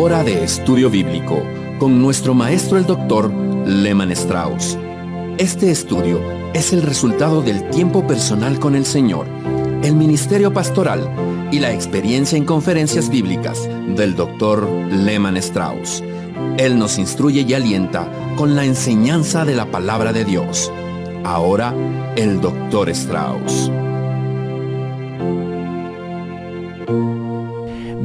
Hora de Estudio Bíblico con nuestro maestro el Dr. Lehman Strauss. Este estudio es el resultado del tiempo personal con el Señor, el ministerio pastoral y la experiencia en conferencias bíblicas del Dr. Lehman Strauss. Él nos instruye y alienta con la enseñanza de la palabra de Dios. Ahora, el Dr. Strauss.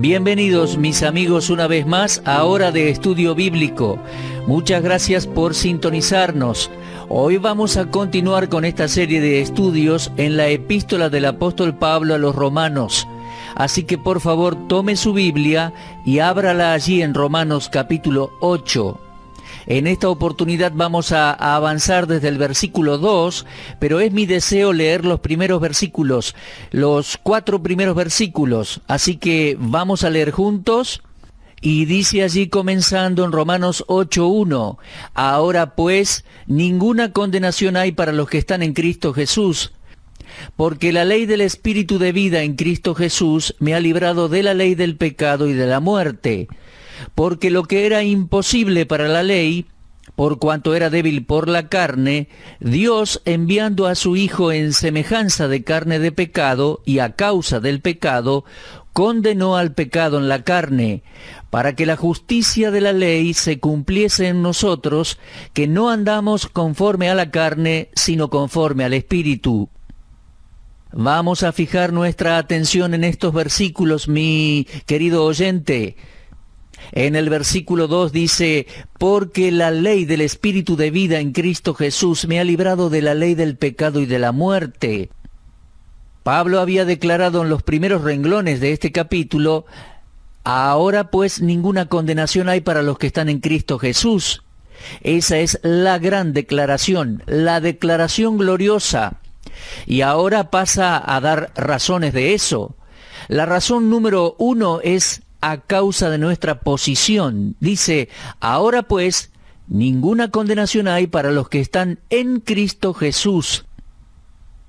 Bienvenidos mis amigos una vez más a Hora de Estudio Bíblico. Muchas gracias por sintonizarnos. Hoy vamos a continuar con esta serie de estudios en la epístola del apóstol Pablo a los Romanos. Así que por favor tome su Biblia y ábrala allí en Romanos capítulo 8. En esta oportunidad vamos a avanzar desde el versículo 2, pero es mi deseo leer los primeros versículos, los 4 primeros versículos. Así que vamos a leer juntos. Y dice allí comenzando en Romanos 8:1, ahora pues ninguna condenación hay para los que están en Cristo Jesús, porque la ley del Espíritu de vida en Cristo Jesús me ha librado de la ley del pecado y de la muerte. Porque lo que era imposible para la ley, por cuanto era débil por la carne, Dios, enviando a su Hijo en semejanza de carne de pecado y a causa del pecado, condenó al pecado en la carne, para que la justicia de la ley se cumpliese en nosotros, que no andamos conforme a la carne, sino conforme al Espíritu. Vamos a fijar nuestra atención en estos versículos, mi querido oyente. En el versículo 2 dice, porque la ley del Espíritu de vida en Cristo Jesús me ha librado de la ley del pecado y de la muerte. Pablo había declarado en los primeros renglones de este capítulo, ahora pues ninguna condenación hay para los que están en Cristo Jesús. Esa es la gran declaración, la declaración gloriosa. Y ahora pasa a dar razones de eso. La razón número 1 es a causa de nuestra posición. Dice, ahora pues, ninguna condenación hay para los que están en Cristo Jesús.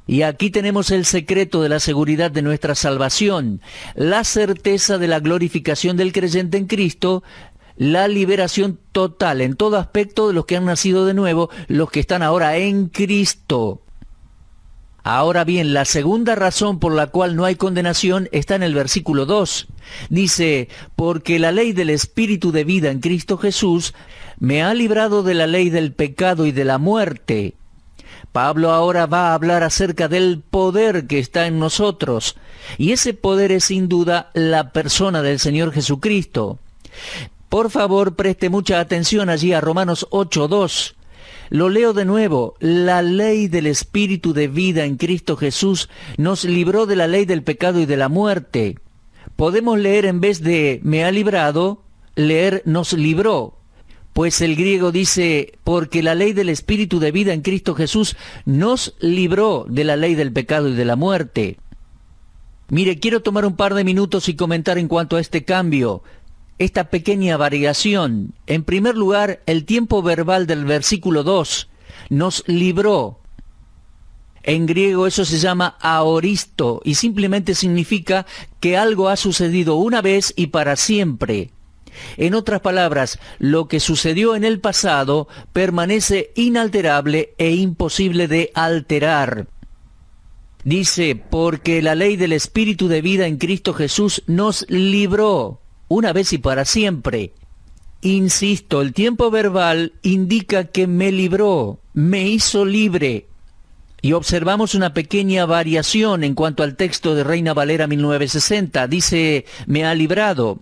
Y aquí tenemos el secreto de la seguridad de nuestra salvación, la certeza de la glorificación del creyente en Cristo, la liberación total en todo aspecto de los que han nacido de nuevo, los que están ahora en Cristo. Ahora bien, la segunda razón por la cual no hay condenación está en el versículo 2. Dice, porque la ley del Espíritu de vida en Cristo Jesús me ha librado de la ley del pecado y de la muerte. Pablo ahora va a hablar acerca del poder que está en nosotros, y ese poder es sin duda la persona del Señor Jesucristo. Por favor, preste mucha atención allí a Romanos 8:2. Lo leo de nuevo, la ley del Espíritu de vida en Cristo Jesús nos libró de la ley del pecado y de la muerte. Podemos leer en vez de me ha librado, leer nos libró. Pues el griego dice, porque la ley del Espíritu de vida en Cristo Jesús nos libró de la ley del pecado y de la muerte. Mire, quiero tomar un par de minutos y comentar en cuanto a este cambio, esta pequeña variación. En primer lugar, el tiempo verbal del versículo 2, nos libró. En griego eso se llama aoristo y simplemente significa que algo ha sucedido una vez y para siempre. En otras palabras, lo que sucedió en el pasado permanece inalterable e imposible de alterar. Dice, porque la ley del Espíritu de vida en Cristo Jesús nos libró, una vez y para siempre. Insisto, el tiempo verbal indica que me libró, me hizo libre. Y observamos una pequeña variación en cuanto al texto de Reina Valera 1960. Dice, me ha librado.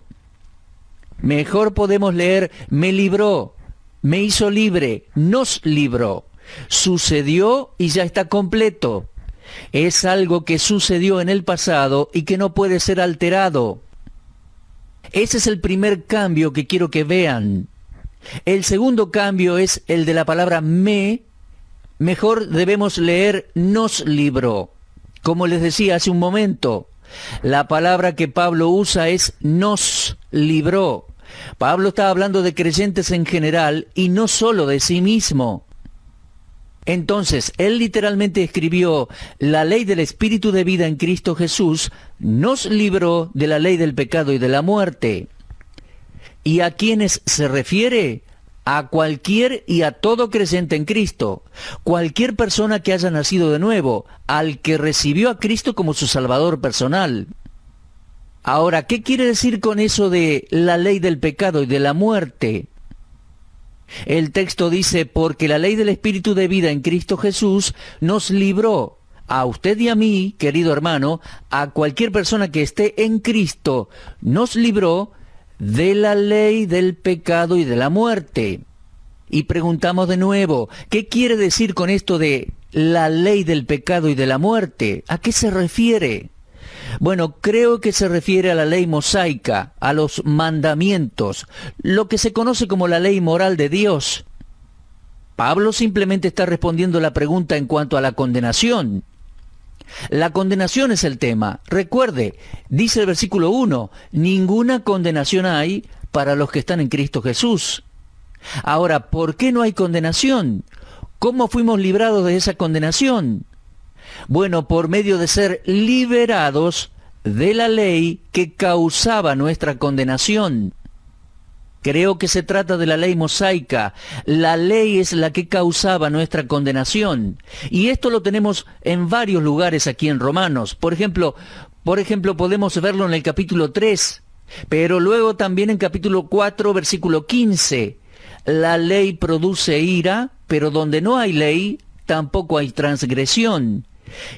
Mejor podemos leer, me libró, me hizo libre, nos libró. Sucedió y ya está completo. Es algo que sucedió en el pasado y que no puede ser alterado. Ese es el primer cambio que quiero que vean. El segundo cambio es el de la palabra me. Mejor debemos leer nos libró. Como les decía hace un momento, la palabra que Pablo usa es nos libró. Pablo está hablando de creyentes en general y no solo de sí mismo. Entonces, él literalmente escribió, la ley del Espíritu de vida en Cristo Jesús nos libró de la ley del pecado y de la muerte. ¿Y a quiénes se refiere? A cualquier y a todo creyente en Cristo, cualquier persona que haya nacido de nuevo, al que recibió a Cristo como su Salvador personal. Ahora, ¿qué quiere decir con eso de la ley del pecado y de la muerte? El texto dice, porque la ley del Espíritu de vida en Cristo Jesús nos libró, a usted y a mí, querido hermano, a cualquier persona que esté en Cristo, nos libró de la ley del pecado y de la muerte. Y preguntamos de nuevo, ¿qué quiere decir con esto de la ley del pecado y de la muerte? ¿A qué se refiere? Bueno, creo que se refiere a la ley mosaica, a los mandamientos, lo que se conoce como la ley moral de Dios. Pablo simplemente está respondiendo la pregunta en cuanto a la condenación. La condenación es el tema. Recuerde, dice el versículo 1, ninguna condenación hay para los que están en Cristo Jesús. Ahora, ¿por qué no hay condenación? ¿Cómo fuimos librados de esa condenación? Bueno, por medio de ser liberados de la ley que causaba nuestra condenación. Creo que se trata de la ley mosaica. La ley es la que causaba nuestra condenación. Y esto lo tenemos en varios lugares aquí en Romanos. Por ejemplo, podemos verlo en el capítulo 3, pero luego también en capítulo 4, versículo 15. La ley produce ira, pero donde no hay ley, tampoco hay transgresión.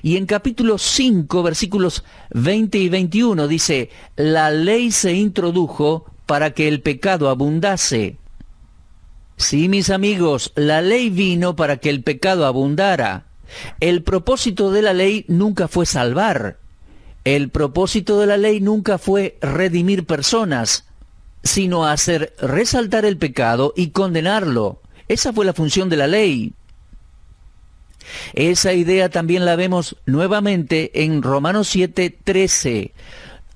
Y en capítulo 5, versículos 20 y 21 dice, la ley se introdujo para que el pecado abundase. Sí, mis amigos, la ley vino para que el pecado abundara. El propósito de la ley nunca fue salvar. El propósito de la ley nunca fue redimir personas, sino hacer resaltar el pecado y condenarlo. Esa fue la función de la ley. Esa idea también la vemos nuevamente en Romanos 7:13.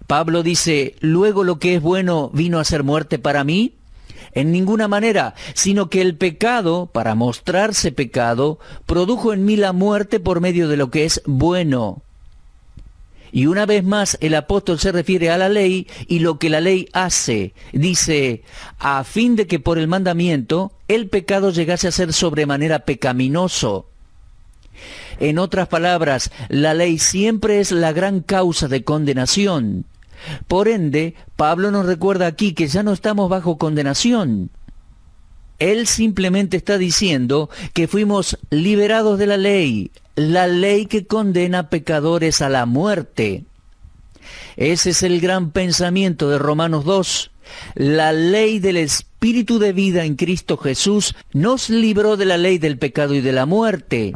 Pablo dice, luego lo que es bueno vino a ser muerte para mí. En ninguna manera, sino que el pecado, para mostrarse pecado, produjo en mí la muerte por medio de lo que es bueno. Y una vez más el apóstol se refiere a la ley y lo que la ley hace. Dice, a fin de que por el mandamiento el pecado llegase a ser sobremanera pecaminoso. En otras palabras, la ley siempre es la gran causa de condenación. Por ende, Pablo nos recuerda aquí que ya no estamos bajo condenación. Él simplemente está diciendo que fuimos liberados de la ley que condena pecadores a la muerte. Ese es el gran pensamiento de Romanos 2. La ley del Espíritu de vida en Cristo Jesús nos libró de la ley del pecado y de la muerte.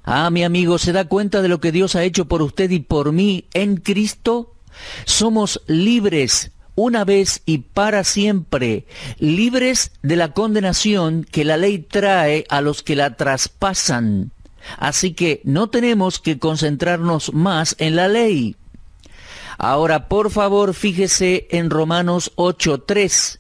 Ah, mi amigo, ¿se da cuenta de lo que Dios ha hecho por usted y por mí en Cristo? Somos libres una vez y para siempre, libres de la condenación que la ley trae a los que la traspasan. Así que no tenemos que concentrarnos más en la ley. Ahora, por favor, fíjese en Romanos 8:3.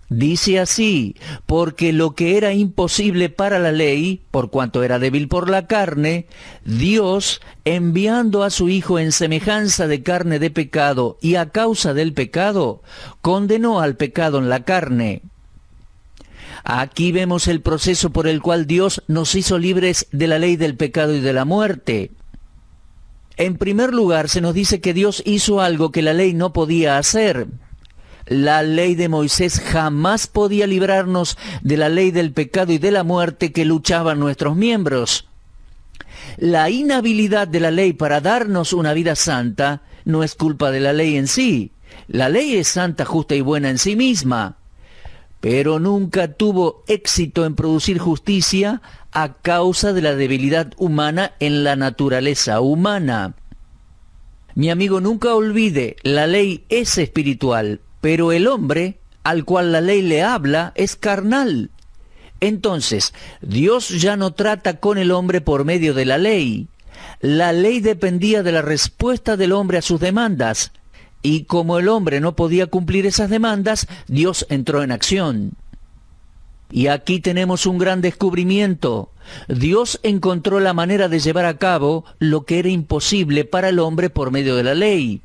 Dice así, porque lo que era imposible para la ley, por cuanto era débil por la carne, Dios, enviando a su Hijo en semejanza de carne de pecado y a causa del pecado, condenó al pecado en la carne. Aquí vemos el proceso por el cual Dios nos hizo libres de la ley del pecado y de la muerte. En primer lugar, se nos dice que Dios hizo algo que la ley no podía hacer. La ley de Moisés jamás podía librarnos de la ley del pecado y de la muerte que luchaban nuestros miembros. La inhabilidad de la ley para darnos una vida santa no es culpa de la ley en sí. La ley es santa, justa y buena en sí misma, pero nunca tuvo éxito en producir justicia a causa de la debilidad humana en la naturaleza humana. Mi amigo, nunca olvide, la ley es espiritual, pero el hombre al cual la ley le habla es carnal. Entonces, Dios ya no trata con el hombre por medio de la ley. La ley dependía de la respuesta del hombre a sus demandas, y como el hombre no podía cumplir esas demandas, Dios entró en acción. Y aquí tenemos un gran descubrimiento. Dios encontró la manera de llevar a cabo lo que era imposible para el hombre por medio de la ley.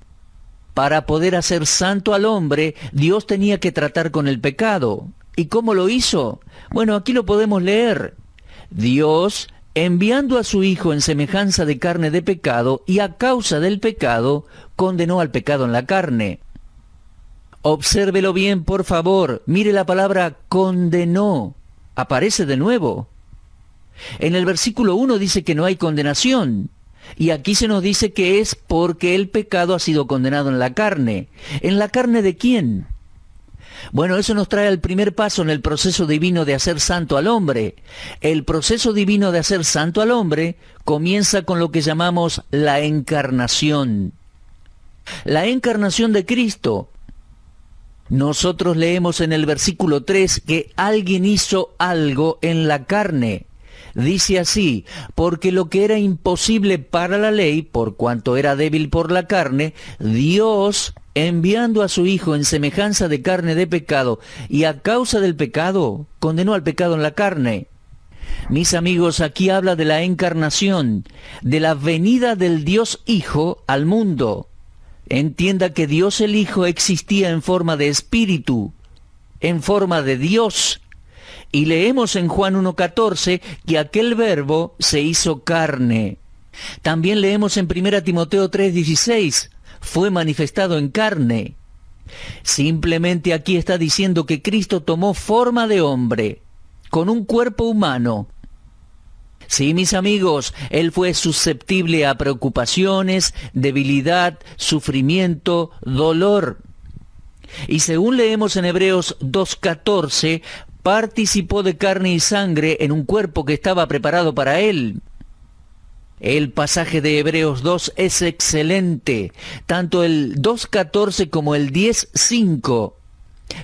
Para poder hacer santo al hombre, Dios tenía que tratar con el pecado. ¿Y cómo lo hizo? Bueno, aquí lo podemos leer. Dios, enviando a su Hijo en semejanza de carne de pecado, y a causa del pecado, condenó al pecado en la carne. Obsérvelo bien, por favor. Mire la palabra condenó. Aparece de nuevo. En el versículo 1 dice que no hay condenación. Y aquí se nos dice que es porque el pecado ha sido condenado en la carne. ¿En la carne de quién? Bueno, eso nos trae al primer paso en el proceso divino de hacer santo al hombre. El proceso divino de hacer santo al hombre comienza con lo que llamamos la encarnación. La encarnación de Cristo. Nosotros leemos en el versículo 3 que alguien hizo algo en la carne. Dice así, porque lo que era imposible para la ley, por cuanto era débil por la carne, Dios, enviando a su Hijo en semejanza de carne de pecado, y a causa del pecado, condenó al pecado en la carne. Mis amigos, aquí habla de la encarnación, de la venida del Dios Hijo al mundo. Entienda que Dios el Hijo existía en forma de espíritu, en forma de Dios. Y leemos en Juan 1:14 que aquel verbo se hizo carne. También leemos en 1 Timoteo 3:16, fue manifestado en carne. Simplemente aquí está diciendo que Cristo tomó forma de hombre, con un cuerpo humano. Sí, mis amigos, Él fue susceptible a preocupaciones, debilidad, sufrimiento, dolor. Y según leemos en Hebreos 2:14, participó de carne y sangre en un cuerpo que estaba preparado para Él. El pasaje de Hebreos 2 es excelente, tanto el 2:14 como el 10:5.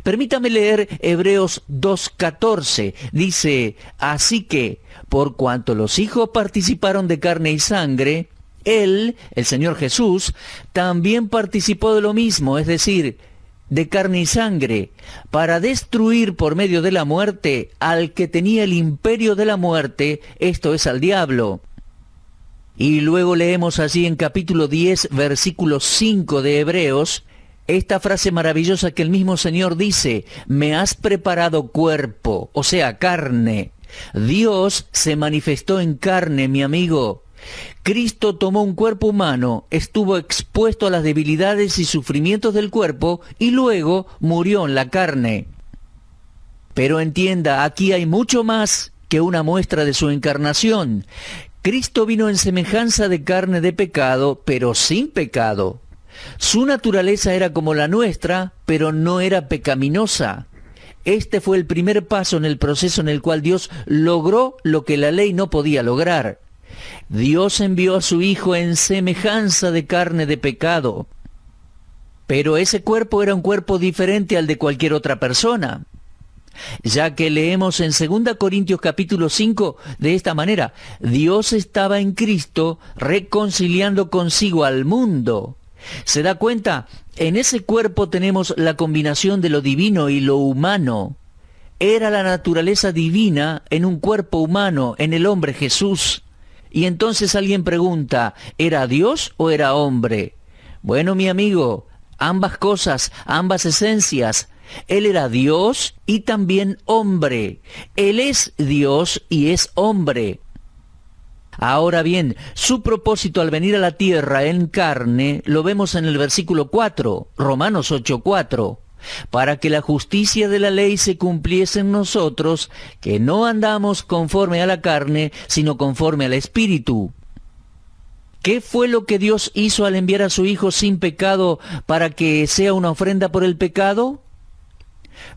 Permítame leer Hebreos 2:14. Dice, así que, por cuanto los hijos participaron de carne y sangre, Él, el Señor Jesús, también participó de lo mismo, es decir, de carne y sangre, para destruir por medio de la muerte al que tenía el imperio de la muerte, esto es al diablo. Y luego leemos allí en capítulo 10, versículo 5 de Hebreos, esta frase maravillosa que el mismo Señor dice, me has preparado cuerpo, o sea, carne. Dios se manifestó en carne, mi amigo. Cristo tomó un cuerpo humano, estuvo expuesto a las debilidades y sufrimientos del cuerpo y luego murió en la carne. Pero entienda, aquí hay mucho más que una muestra de su encarnación. Cristo vino en semejanza de carne de pecado, pero sin pecado. Su naturaleza era como la nuestra, pero no era pecaminosa. Este fue el primer paso en el proceso en el cual Dios logró lo que la ley no podía lograr. Dios envió a su Hijo en semejanza de carne de pecado. Pero ese cuerpo era un cuerpo diferente al de cualquier otra persona. Ya que leemos en 2 Corintios capítulo 5 de esta manera, Dios estaba en Cristo reconciliando consigo al mundo. ¿Se da cuenta? En ese cuerpo tenemos la combinación de lo divino y lo humano. Era la naturaleza divina en un cuerpo humano, en el hombre Jesús. Y entonces alguien pregunta, ¿era Dios o era hombre? Bueno, mi amigo, ambas cosas, ambas esencias. Él era Dios y también hombre. Él es Dios y es hombre. Ahora bien, su propósito al venir a la tierra en carne lo vemos en el versículo 4, Romanos 8:4. Para que la justicia de la ley se cumpliese en nosotros, que no andamos conforme a la carne, sino conforme al Espíritu. ¿Qué fue lo que Dios hizo al enviar a su Hijo sin pecado para que sea una ofrenda por el pecado?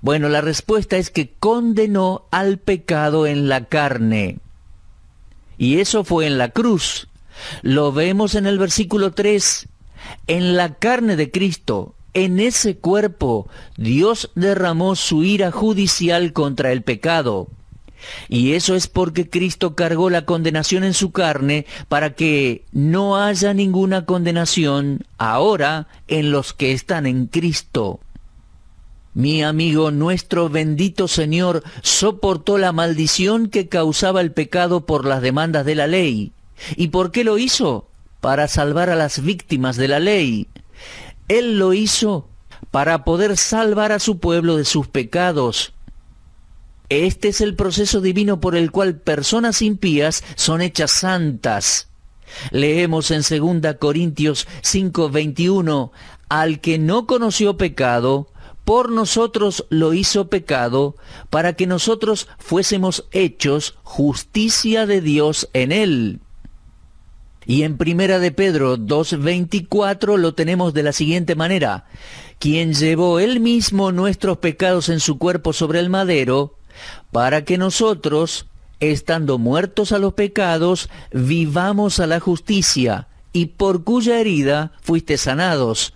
Bueno, la respuesta es que condenó al pecado en la carne. Y eso fue en la cruz. Lo vemos en el versículo 3. En la carne de Cristo, en ese cuerpo, Dios derramó su ira judicial contra el pecado. Y eso es porque Cristo cargó la condenación en su carne para que no haya ninguna condenación ahora en los que están en Cristo. Mi amigo, nuestro bendito Señor soportó la maldición que causaba el pecado por las demandas de la ley. ¿Y por qué lo hizo? Para salvar a las víctimas de la ley. Él lo hizo para poder salvar a su pueblo de sus pecados. Este es el proceso divino por el cual personas impías son hechas santas. Leemos en 2 Corintios 5:21, al que no conoció pecado, por nosotros lo hizo pecado, para que nosotros fuésemos hechos justicia de Dios en él. Y en 1 de Pedro 2:24 lo tenemos de la siguiente manera: quien llevó él mismo nuestros pecados en su cuerpo sobre el madero, para que nosotros, estando muertos a los pecados, vivamos a la justicia, y por cuya herida fuiste sanados.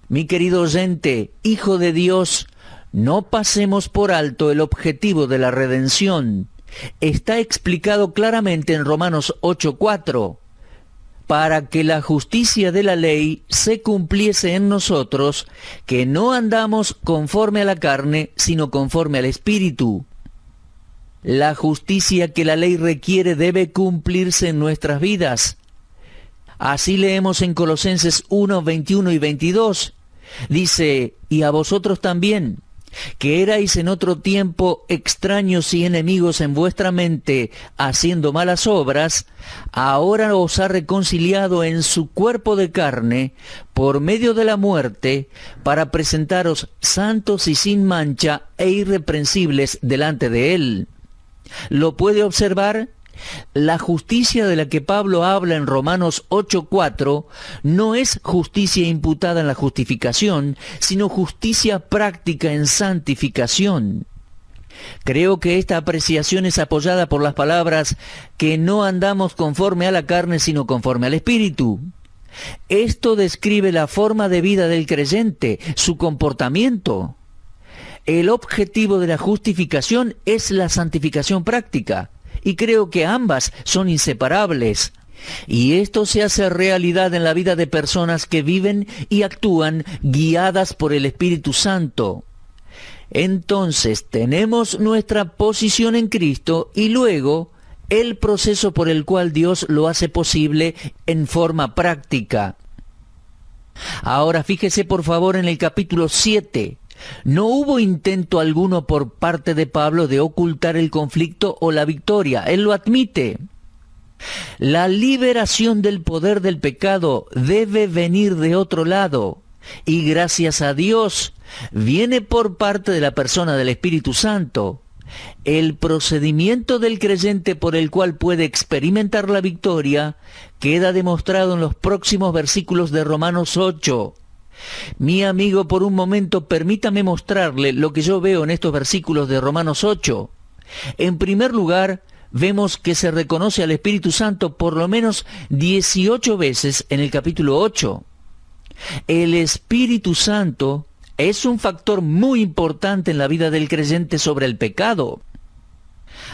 Mi querido oyente, hijo de Dios, no pasemos por alto el objetivo de la redención. Está explicado claramente en Romanos 8:4. Para que la justicia de la ley se cumpliese en nosotros, que no andamos conforme a la carne, sino conforme al Espíritu. La justicia que la ley requiere debe cumplirse en nuestras vidas. Así leemos en Colosenses 1:21 y 22. Dice, y a vosotros también, que erais en otro tiempo extraños y enemigos en vuestra mente, haciendo malas obras, ahora os ha reconciliado en su cuerpo de carne, por medio de la muerte, para presentaros santos y sin mancha e irreprensibles delante de él. ¿Lo puede observar? La justicia de la que Pablo habla en Romanos 8:4 no es justicia imputada en la justificación, sino justicia práctica en santificación. Creo que esta apreciación es apoyada por las palabras que no andamos conforme a la carne, sino conforme al Espíritu. Esto describe la forma de vida del creyente, su comportamiento. El objetivo de la justificación es la santificación práctica. Y creo que ambas son inseparables. Y esto se hace realidad en la vida de personas que viven y actúan guiadas por el Espíritu Santo. Entonces tenemos nuestra posición en Cristo y luego el proceso por el cual Dios lo hace posible en forma práctica. Ahora fíjese por favor en el capítulo 7. No hubo intento alguno por parte de Pablo de ocultar el conflicto o la victoria. Él lo admite. La liberación del poder del pecado debe venir de otro lado. Y gracias a Dios, viene por parte de la persona del Espíritu Santo. El procedimiento del creyente por el cual puede experimentar la victoria queda demostrado en los próximos versículos de Romanos 8. Mi amigo, por un momento permítame mostrarle lo que yo veo en estos versículos de Romanos 8. En primer lugar, vemos que se reconoce al Espíritu Santo por lo menos 18 veces en el capítulo 8. El Espíritu Santo es un factor muy importante en la vida del creyente sobre el pecado.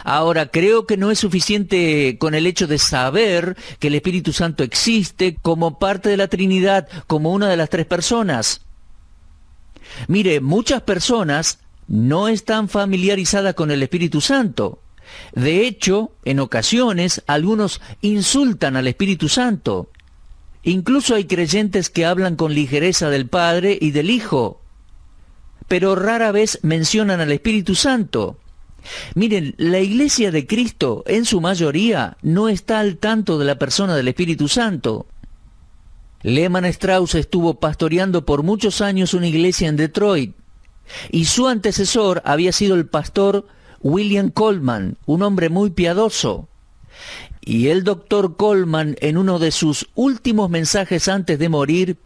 Ahora, creo que no es suficiente con el hecho de saber que el Espíritu Santo existe como parte de la Trinidad, como una de las tres personas. Mire, muchas personas no están familiarizadas con el Espíritu Santo. De hecho, en ocasiones, algunos insultan al Espíritu Santo. Incluso hay creyentes que hablan con ligereza del Padre y del Hijo, pero rara vez mencionan al Espíritu Santo. Miren, la Iglesia de Cristo, en su mayoría, no está al tanto de la persona del Espíritu Santo. Lehman Strauss estuvo pastoreando por muchos años una iglesia en Detroit, y su antecesor había sido el pastor William Coleman, un hombre muy piadoso. Y el doctor Coleman, en uno de sus últimos mensajes antes de morir,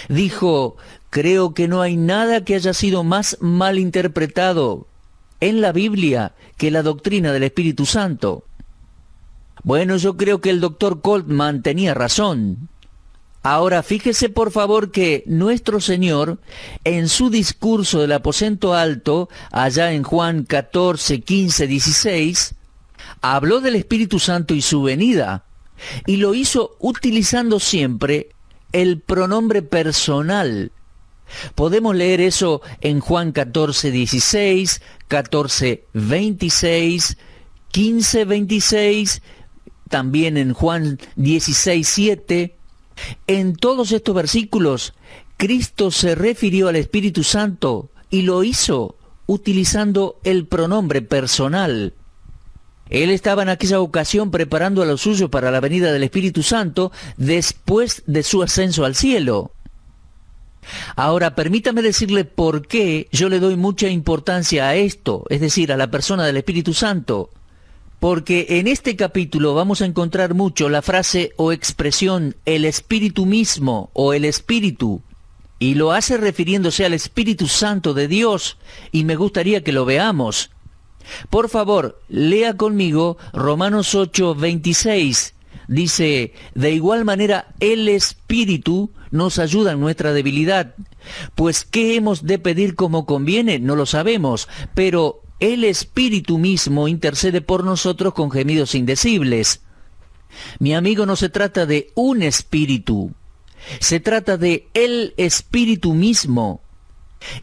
dijo: creo que no hay nada que haya sido más mal interpretado en la Biblia que la doctrina del Espíritu Santo. Bueno, yo creo que el doctor Coleman tenía razón. Ahora, fíjese por favor que nuestro Señor, en su discurso del aposento alto, allá en Juan 14, 15, 16, habló del Espíritu Santo y su venida, y lo hizo utilizando siempre el pronombre personal. Podemos leer eso en Juan 14, 16, 14, 26, 15, 26, también en Juan 16, 7. En todos estos versículos, Cristo se refirió al Espíritu Santo y lo hizo utilizando el pronombre personal. Él estaba en aquella ocasión preparando a los suyos para la venida del Espíritu Santo después de su ascenso al cielo. Ahora, permítame decirle por qué yo le doy mucha importancia a esto, es decir, a la persona del Espíritu Santo. Porque en este capítulo vamos a encontrar mucho la frase o expresión el Espíritu mismo o el Espíritu, y lo hace refiriéndose al Espíritu Santo de Dios, y me gustaría que lo veamos. Por favor, lea conmigo Romanos 8:26. Dice, de igual manera el Espíritu nos ayuda en nuestra debilidad, pues ¿qué hemos de pedir como conviene? No lo sabemos, pero el Espíritu mismo intercede por nosotros con gemidos indecibles. Mi amigo, no se trata de un espíritu, se trata de el Espíritu mismo.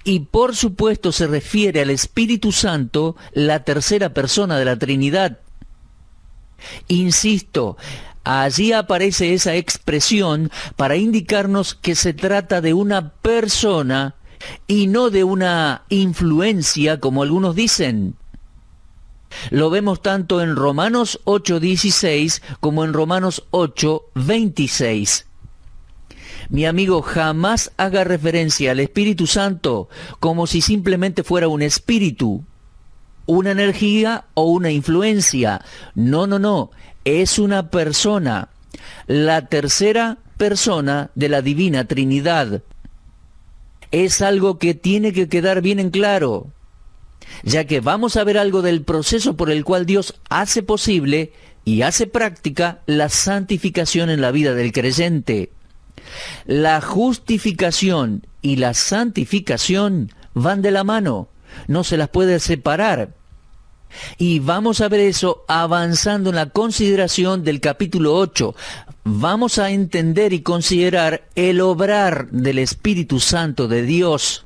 Y por supuesto se refiere al Espíritu Santo, la tercera persona de la Trinidad. Insisto, allí aparece esa expresión para indicarnos que se trata de una persona y no de una influencia, como algunos dicen. Lo vemos tanto en Romanos 8:16 como en Romanos 8:26. Mi amigo, jamás haga referencia al Espíritu Santo como si simplemente fuera un espíritu, una energía o una influencia. No, no, no. Es una persona, la tercera persona de la Divina Trinidad. Es algo que tiene que quedar bien en claro, ya que vamos a ver algo del proceso por el cual Dios hace posible y hace práctica la santificación en la vida del creyente. La justificación y la santificación van de la mano, no se las puede separar. Y vamos a ver eso avanzando en la consideración del capítulo 8. Vamos a entender y considerar el obrar del Espíritu Santo de Dios.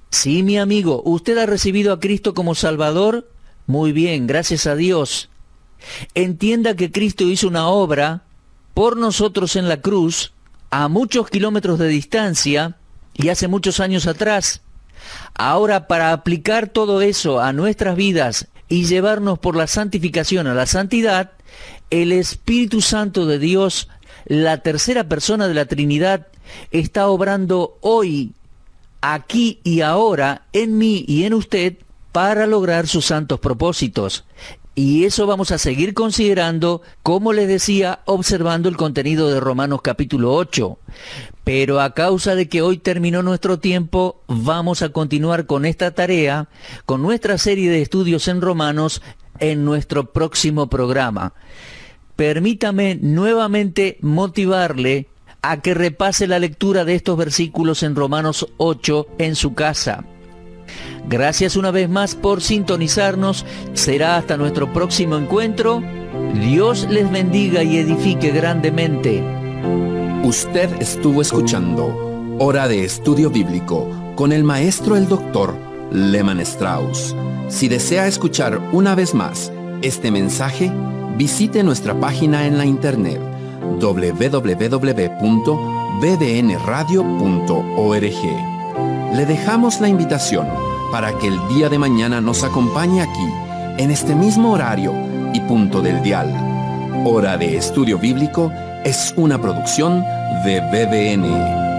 Sí, mi amigo, ¿usted ha recibido a Cristo como Salvador? Muy bien, gracias a Dios. Entienda que Cristo hizo una obra por nosotros en la cruz, a muchos kilómetros de distancia y hace muchos años atrás. Ahora, para aplicar todo eso a nuestras vidas y llevarnos por la santificación a la santidad, el Espíritu Santo de Dios, la tercera persona de la Trinidad, está obrando hoy, aquí y ahora, en mí y en usted, para lograr sus santos propósitos. Y eso vamos a seguir considerando, como les decía, observando el contenido de Romanos capítulo 8. Pero a causa de que hoy terminó nuestro tiempo, vamos a continuar con esta tarea, con nuestra serie de estudios en Romanos, en nuestro próximo programa. Permítame nuevamente motivarle a que repase la lectura de estos versículos en Romanos 8 en su casa. Gracias una vez más por sintonizarnos. Será hasta nuestro próximo encuentro. Dios les bendiga y edifique grandemente. Usted estuvo escuchando Hora de Estudio Bíblico con el maestro el doctor Lehmann Strauss. Si desea escuchar una vez más este mensaje, visite nuestra página en la internet www.bbnradio.org. Le dejamos la invitación para que el día de mañana nos acompañe aquí, en este mismo horario y punto del dial. Hora de Estudio Bíblico es una producción de BBN.